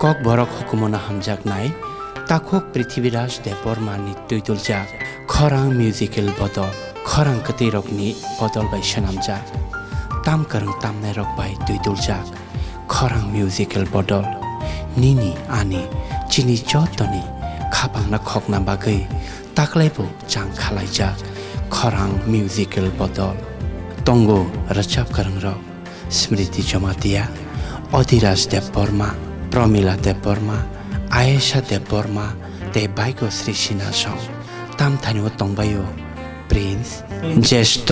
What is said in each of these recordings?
Cock বরক হুকুমনা হামজাক নাই তাকক পৃথিবীরাজ দেবর মানি তুইতুলজাক খরাং musical বদল খরাং কতি রকনি বদল বাই সানামজাক তাম করং তামনে রক বাই তুইতুলজাক খরাং মিউজিক্যাল বদল নিনি আনি চিনি যতনি খাবাংনা খকনা বাগৈ তাকলাইবো চাং খালাইজাক খরাং মিউজিক্যাল বদল তঙ্গো রচাপ করং রক স্মৃতি জমাতিয়া অধিরাজ দেব বর্মা প্রমিলা দেব বর্মা আয়েশা দেব বর্মা তে বাইগো শ্রী সিনাসং তামথানিও তংবায়ো প্রিন্স জ্যেষ্ঠ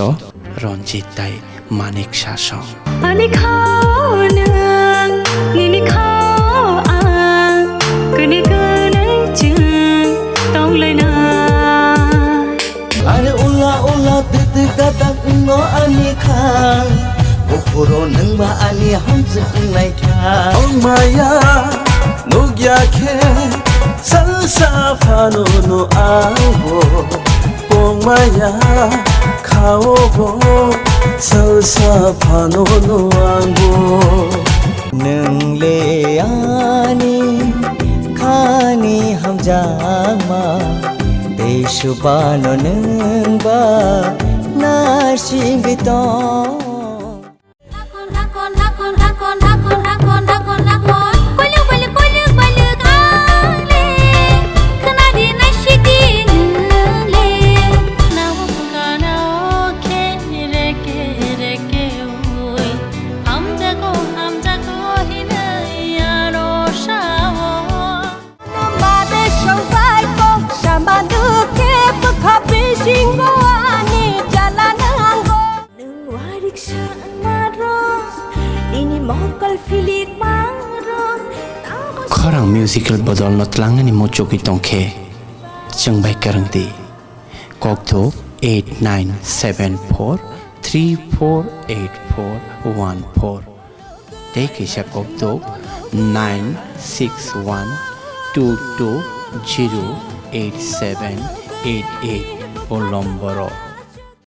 রঞ্জিত দাই মানিক শাসং Ani khao nang, nini khao ang, kene kene chừng, tông lời na. Are ula tit gadak ngo ani khang, bukuro nang ba ani hamzik nai khang. Oh maya, nugya ke, salsa phano no avo. Oh maya, khao bo. Salsa phano no ango nang le ani khani ham jama deishubano nang ba na singito খরাং musical বদল নতলাংনি মোচকি তংখে চংবাই করংদি kokto 8974348414 tekisha kokto 96122087888 o lomboro